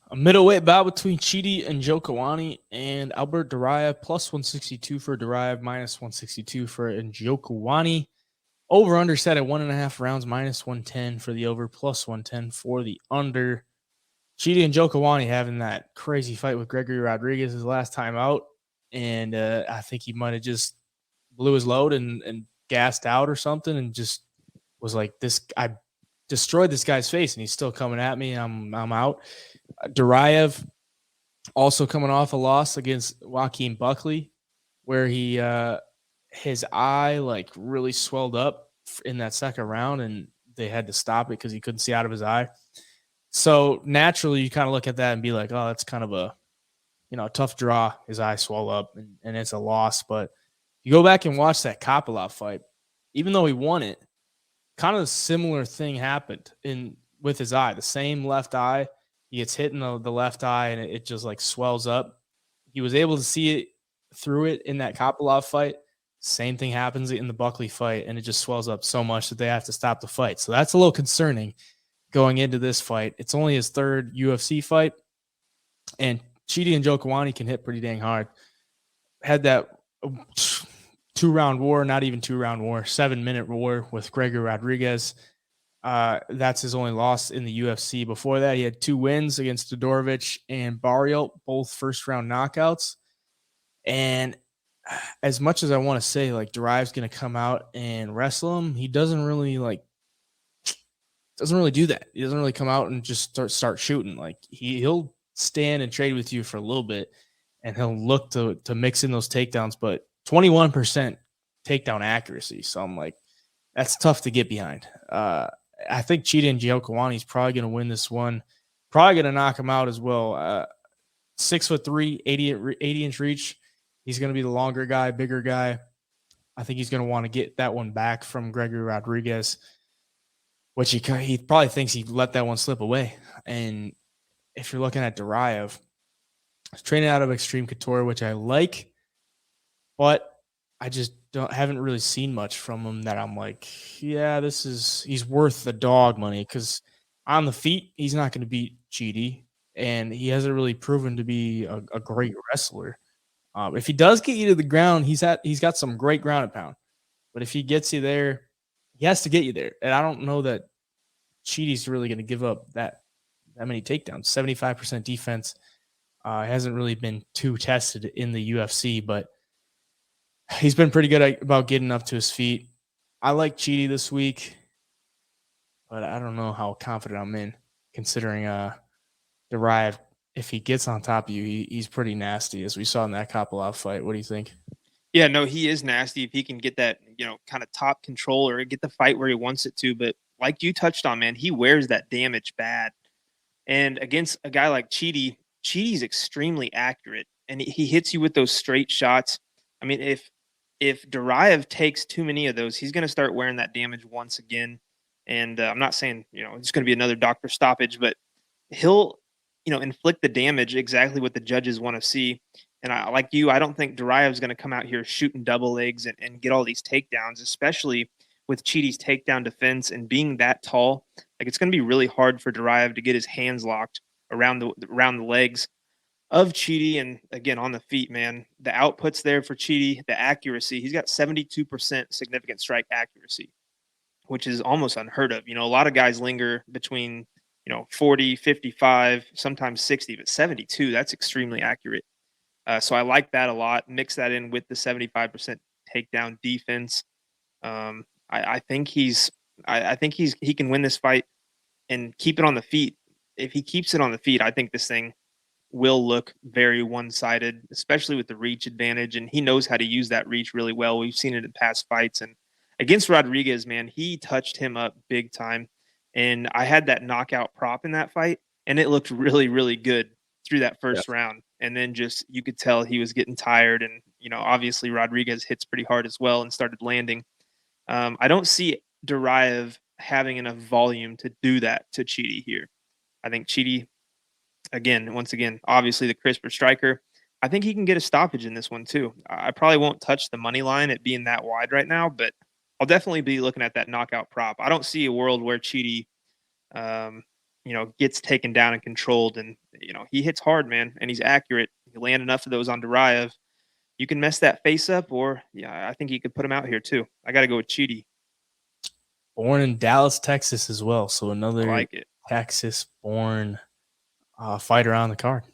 A middleweight bout between Chidi and Njokuani and Albert Duraev, plus 162 for Duraev, minus 162 for Njokuani. Over under set at 1.5 rounds, minus 110 for the over, plus 110 for the under. Chidi and Njokuani having that crazy fight with Gregory Rodriguez his last time out. And I think he might have just blew his load and gassed out or something and just was like, I destroyed this guy's face and he's still coming at me. I'm out. Duraev also coming off a loss against Joaquin Buckley, where he his eye like really swelled up in that second round, and they had to stop it because he couldn't see out of his eye. So naturally, you kind of look at that and be like, oh, that's kind of a tough draw. His eye swell up, and it's a loss. But you go back and watch that Kopylov fight, even though he won it, kind of a similar thing happened with his eye, the same left eye. He gets hit in the left eye and it just like swells up. He was able to see it through it in that Kopylov fight. Same thing happens in the Buckley fight, and it just swells up so much that they have to stop the fight. So that's a little concerning going into this fight. It's only his third UFC fight, and Chidi and Njokuani can hit pretty dang hard. Had that 2-round war, not even 2-round war, 7-minute war with Gregory Rodriguez. That's his only loss in the UFC. Before that, he had 2 wins against Todorovic and Barrios, both first-round knockouts. And as much as I want to say, like, Duraev's going to come out and wrestle him, he doesn't really do that. He doesn't really come out and just start shooting. Like, he'll stand and trade with you for a little bit, and he'll look to mix in those takedowns, but 21% takedown accuracy. So I'm like, that's tough to get behind. I think Chidi and Njokuani is probably going to win this one. Probably going to knock him out as well. 6'3", 80-inch reach. He's going to be the longer guy, bigger guy. I think he's going to want to get that one back from Gregory Rodriguez, which he probably thinks he let that one slip away. And if you're looking at Duraev, he's training out of Extreme Couture, which I like, but I just haven't really seen much from him that I'm like, yeah, he's worth the dog money, because on the feet, he's not going to beat Chidi, and he hasn't really proven to be a great wrestler. If he does get you to the ground, he's got some great ground and pound, but if he gets you there, he has to get you there. And I don't know that Chidi's really going to give up that many takedowns. 75% defense hasn't really been too tested in the UFC, but he's been pretty good about getting up to his feet. I like Chidi this week, but I don't know how confident I'm in, considering Duraev, if he gets on top of you, he's pretty nasty, as we saw in that Kopylov fight. What do you think? Yeah, no, he is nasty if he can get that, kind of top control or get the fight where he wants it to. But like you touched on, man, he wears that damage bad. And against a guy like Chidi's extremely accurate, and he hits you with those straight shots. I mean, if Duraev takes too many of those, he's going to start wearing that damage once again. And I'm not saying, it's going to be another doctor stoppage, but he'll, inflict the damage exactly what the judges want to see. And I don't think Duraev's going to come out here shooting double legs and get all these takedowns, especially with Chidi's takedown defense and being that tall. Like, it's going to be really hard for Duraev to get his hands locked around the legs of Chidi. And again, on the feet, man, the outputs there for Chidi, the accuracy, he's got 72% significant strike accuracy, which is almost unheard of. A lot of guys linger between, 40, 55, sometimes 60, but 72, that's extremely accurate. So I like that a lot. Mix that in with the 75% takedown defense. I think he can win this fight and keep it on the feet. If he keeps it on the feet, I think this thing will look very one-sided, especially with the reach advantage. And he knows how to use that reach really well. We've seen it in past fights. And against Rodriguez, man, he touched him up big time. And I had that knockout prop in that fight, and it looked really, really good through that first round. And then just, you could tell he was getting tired. And, obviously Rodriguez hits pretty hard as well and started landing. I don't see Duraev having enough volume to do that to Chidi here. I think Chidi, once again, obviously the crisper striker, I think he can get a stoppage in this one too. I probably won't touch the money line at being that wide right now, but I'll definitely be looking at that knockout prop. I don't see a world where Chidi, gets taken down and controlled and, he hits hard, man, and he's accurate. You land enough of those on Duraev, you can mess that face up, or I think he could put him out here too. I got to go with Chidi. Born in Dallas, Texas as well. So I another like it. Texas-born fighter on the card.